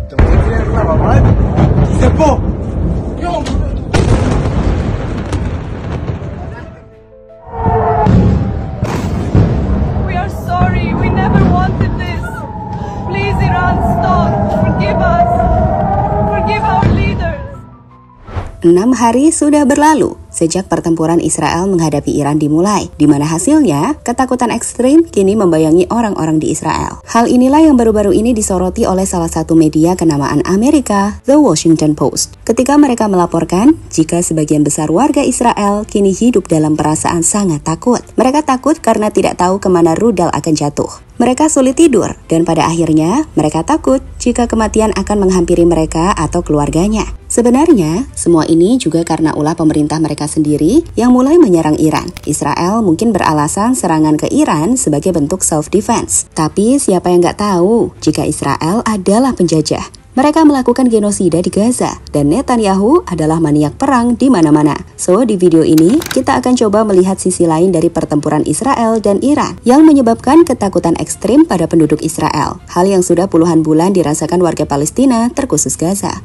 We are sorry. We never wanted this. Please, Iran, stop. Forgive us. Forgive our leaders. 6 hari sudah berlalu sejak pertempuran Israel menghadapi Iran dimulai, di mana hasilnya ketakutan ekstrim kini membayangi orang-orang di Israel. Hal inilah yang baru-baru ini disoroti oleh salah satu media kenamaan Amerika, The Washington Post, ketika mereka melaporkan jika sebagian besar warga Israel kini hidup dalam perasaan sangat takut. Mereka takut karena tidak tahu kemana rudal akan jatuh. Mereka sulit tidur, dan pada akhirnya mereka takut jika kematian akan menghampiri mereka atau keluarganya. Sebenarnya, semua ini juga karena ulah pemerintah mereka sendiri yang mulai menyerang Iran. Israel mungkin beralasan serangan ke Iran sebagai bentuk self-defense. Tapi siapa yang nggak tahu jika Israel adalah penjajah? Mereka melakukan genosida di Gaza, dan Netanyahu adalah maniak perang di mana-mana. So, di video ini, kita akan coba melihat sisi lain dari pertempuran Israel dan Iran yang menyebabkan ketakutan ekstrim pada penduduk Israel. Hal yang sudah puluhan bulan dirasakan warga Palestina, terkhusus Gaza.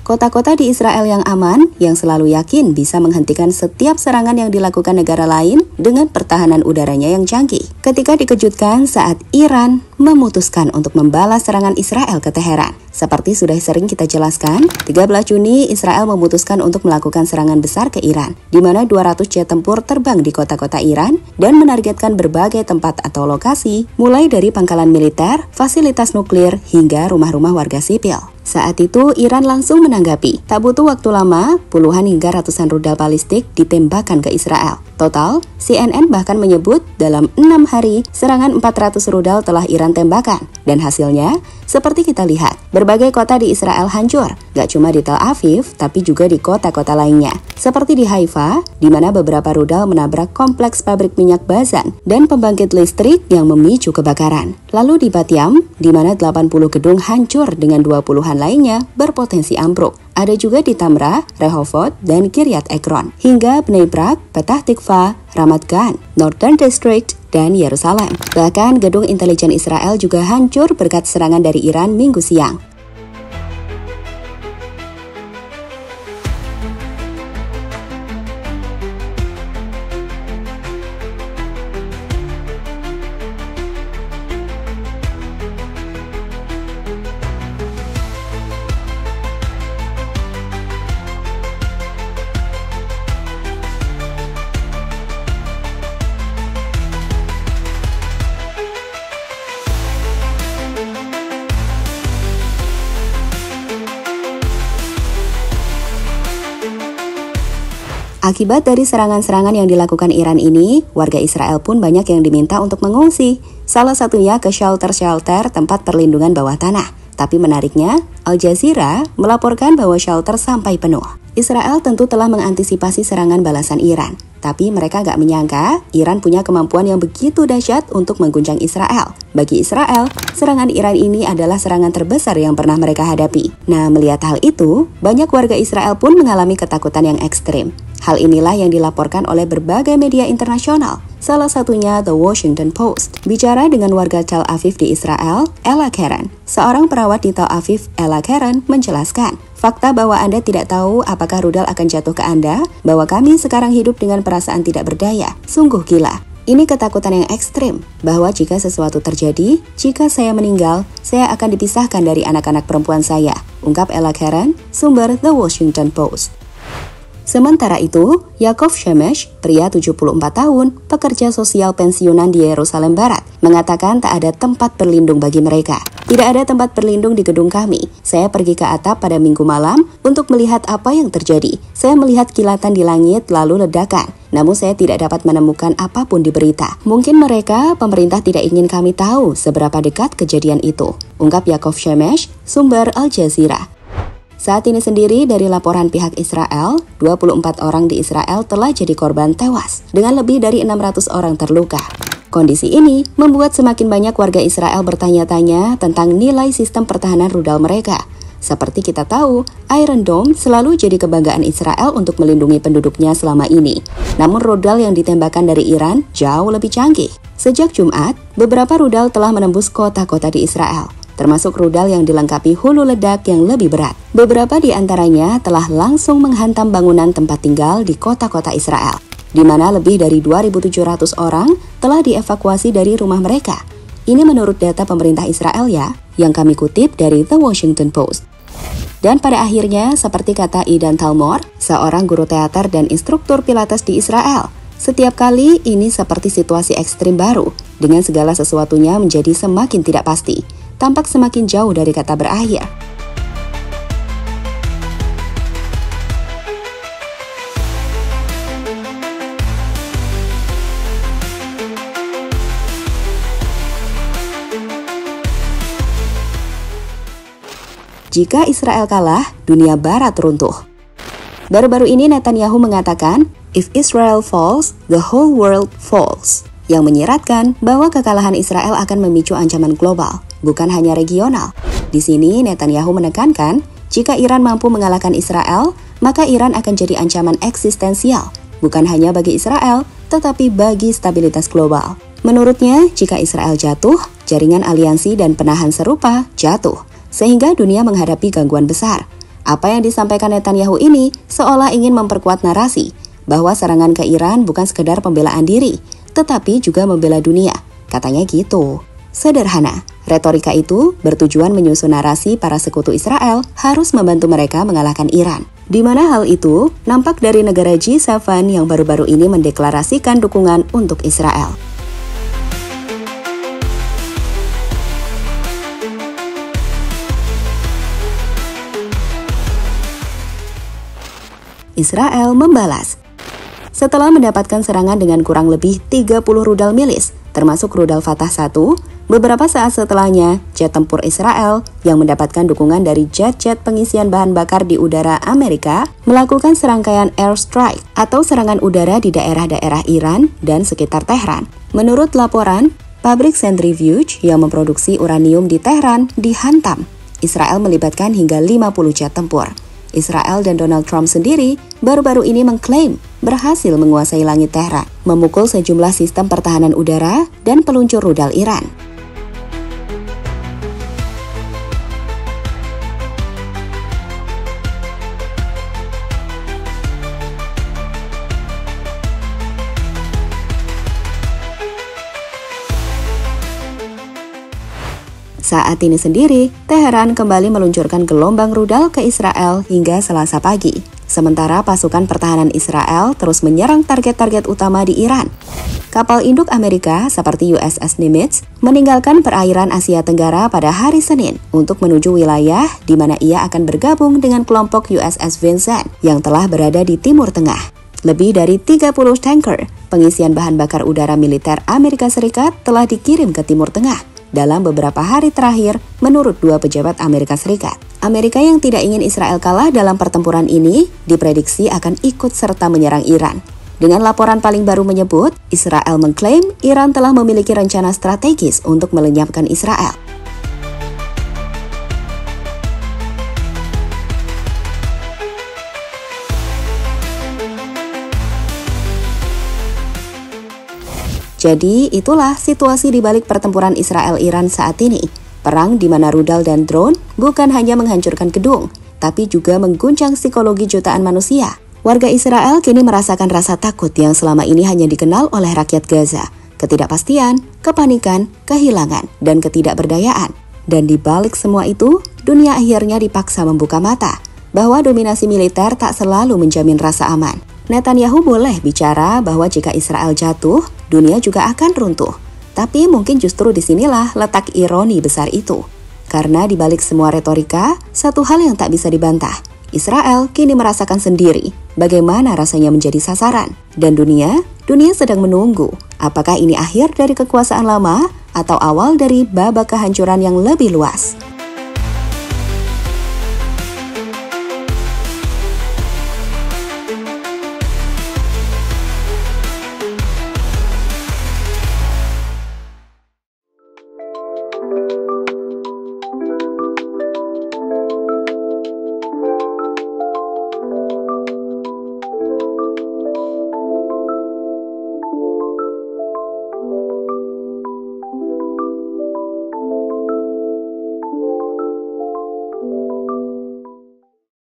Kota-kota di Israel yang aman, yang selalu yakin bisa menghentikan setiap serangan yang dilakukan negara lain dengan pertahanan udaranya yang canggih. Ketika dikejutkan saat Iran memutuskan untuk membalas serangan Israel ke Teheran. Seperti sudah sering kita jelaskan, 13 Juni Israel memutuskan untuk melakukan serangan besar ke Iran, di mana 200 jet tempur terbang di kota-kota Iran dan menargetkan berbagai tempat atau lokasi, mulai dari pangkalan militer, fasilitas nuklir, hingga rumah-rumah warga sipil. Saat itu, Iran langsung menanggapi. Tak butuh waktu lama, puluhan hingga ratusan rudal balistik ditembakkan ke Israel. Total, CNN bahkan menyebut dalam 6 hari, serangan 400 rudal telah Iran tembakan. Dan hasilnya, seperti kita lihat, berbagai kota di Israel hancur. Gak cuma di Tel Aviv, tapi juga di kota-kota lainnya. Seperti di Haifa, di mana beberapa rudal menabrak kompleks pabrik minyak Bazan dan pembangkit listrik yang memicu kebakaran. Lalu di Batyam, di mana 80 gedung hancur dengan 20-an lainnya berpotensi ambruk. Ada juga di Tamrah, Rehovot, dan Kiryat Ekron, hingga Bnei Brak, Petah Tikva, Ramat Gan, Northern District, dan Yerusalem. Bahkan gedung intelijen Israel juga hancur berkat serangan dari Iran Minggu siang. Akibat dari serangan-serangan yang dilakukan Iran ini, warga Israel pun banyak yang diminta untuk mengungsi. Salah satunya ke shelter-shelter tempat perlindungan bawah tanah. Tapi menariknya, Al Jazeera melaporkan bahwa shelter sampai penuh. Israel tentu telah mengantisipasi serangan balasan Iran. Tapi mereka gak menyangka Iran punya kemampuan yang begitu dahsyat untuk mengguncang Israel. Bagi Israel, serangan Iran ini adalah serangan terbesar yang pernah mereka hadapi. Nah, melihat hal itu, banyak warga Israel pun mengalami ketakutan yang ekstrim. Hal inilah yang dilaporkan oleh berbagai media internasional, salah satunya The Washington Post. Bicara dengan warga Tel Aviv di Israel, Ella Karen, seorang perawat di Tel Aviv, Ella Karen menjelaskan, fakta bahwa Anda tidak tahu apakah rudal akan jatuh ke Anda, bahwa kami sekarang hidup dengan perasaan tidak berdaya, sungguh gila. Ini ketakutan yang ekstrim, bahwa jika sesuatu terjadi, jika saya meninggal, saya akan dipisahkan dari anak-anak perempuan saya, ungkap Ella Karen, sumber The Washington Post. Sementara itu, Yaakov Shemesh, pria 74 tahun, pekerja sosial pensiunan di Yerusalem Barat, mengatakan tak ada tempat berlindung bagi mereka. Tidak ada tempat berlindung di gedung kami. Saya pergi ke atap pada Minggu malam untuk melihat apa yang terjadi. Saya melihat kilatan di langit lalu ledakan. Namun saya tidak dapat menemukan apapun di berita. Mungkin mereka, pemerintah tidak ingin kami tahu seberapa dekat kejadian itu, ungkap Yaakov Shemesh, sumber Al Jazeera. Saat ini sendiri dari laporan pihak Israel, 24 orang di Israel telah jadi korban tewas, dengan lebih dari 600 orang terluka. Kondisi ini membuat semakin banyak warga Israel bertanya-tanya tentang nilai sistem pertahanan rudal mereka. Seperti kita tahu, Iron Dome selalu jadi kebanggaan Israel untuk melindungi penduduknya selama ini. Namun rudal yang ditembakkan dari Iran jauh lebih canggih. Sejak Jumat, beberapa rudal telah menembus kota-kota di Israel, termasuk rudal yang dilengkapi hulu ledak yang lebih berat. Beberapa di antaranya telah langsung menghantam bangunan tempat tinggal di kota-kota Israel, di mana lebih dari 2.700 orang telah dievakuasi dari rumah mereka. Ini menurut data pemerintah Israel ya, yang kami kutip dari The Washington Post. Dan pada akhirnya, seperti kata Idan Talmor, seorang guru teater dan instruktur pilates di Israel, setiap kali ini seperti situasi ekstrim baru, dengan segala sesuatunya menjadi semakin tidak pasti, tampak semakin jauh dari kata berakhir. Jika Israel kalah, dunia barat runtuh. Baru-baru ini Netanyahu mengatakan, "If Israel falls, the whole world falls," yang menyiratkan bahwa kekalahan Israel akan memicu ancaman global, bukan hanya regional. Di sini Netanyahu menekankan, jika Iran mampu mengalahkan Israel, maka Iran akan jadi ancaman eksistensial, bukan hanya bagi Israel, tetapi bagi stabilitas global. Menurutnya, jika Israel jatuh, jaringan aliansi dan penahan serupa jatuh, sehingga dunia menghadapi gangguan besar. Apa yang disampaikan Netanyahu ini seolah ingin memperkuat narasi bahwa serangan ke Iran bukan sekedar pembelaan diri, tetapi juga membela dunia. Katanya gitu. Sederhana, retorika itu bertujuan menyusun narasi para sekutu Israel harus membantu mereka mengalahkan Iran. Di mana hal itu nampak dari negara G7 yang baru-baru ini mendeklarasikan dukungan untuk Israel. Israel membalas. Setelah mendapatkan serangan dengan kurang lebih 30 rudal milis, termasuk rudal Fatah 1, beberapa saat setelahnya, jet tempur Israel yang mendapatkan dukungan dari jet-jet pengisian bahan bakar di udara Amerika melakukan serangkaian airstrike atau serangan udara di daerah-daerah Iran dan sekitar Tehran. Menurut laporan, pabrik sentrifuge yang memproduksi uranium di Tehran dihantam. Israel melibatkan hingga 50 jet tempur. Israel dan Donald Trump sendiri baru-baru ini mengklaim berhasil menguasai langit Tehran, memukul sejumlah sistem pertahanan udara dan peluncur rudal Iran. Saat ini sendiri, Teheran kembali meluncurkan gelombang rudal ke Israel hingga Selasa pagi. Sementara pasukan pertahanan Israel terus menyerang target-target utama di Iran. Kapal induk Amerika seperti USS Nimitz meninggalkan perairan Asia Tenggara pada hari Senin untuk menuju wilayah di mana ia akan bergabung dengan kelompok USS Vincennes yang telah berada di Timur Tengah. Lebih dari 30 tanker pengisian bahan bakar udara militer Amerika Serikat telah dikirim ke Timur Tengah dalam beberapa hari terakhir, menurut dua pejabat Amerika Serikat. Amerika yang tidak ingin Israel kalah dalam pertempuran ini diprediksi akan ikut serta menyerang Iran. Dengan laporan paling baru menyebut, Israel mengklaim Iran telah memiliki rencana strategis untuk melenyapkan Israel. Jadi, itulah situasi di balik pertempuran Israel-Iran saat ini. Perang di mana rudal dan drone bukan hanya menghancurkan gedung, tapi juga mengguncang psikologi jutaan manusia. Warga Israel kini merasakan rasa takut yang selama ini hanya dikenal oleh rakyat Gaza. Ketidakpastian, kepanikan, kehilangan, dan ketidakberdayaan. Dan di balik semua itu, dunia akhirnya dipaksa membuka mata bahwa dominasi militer tak selalu menjamin rasa aman. Netanyahu boleh bicara bahwa jika Israel jatuh, dunia juga akan runtuh. Tapi mungkin justru disinilah letak ironi besar itu. Karena di balik semua retorika, satu hal yang tak bisa dibantah. Israel kini merasakan sendiri bagaimana rasanya menjadi sasaran. Dan dunia sedang menunggu apakah ini akhir dari kekuasaan lama atau awal dari babak kehancuran yang lebih luas. you.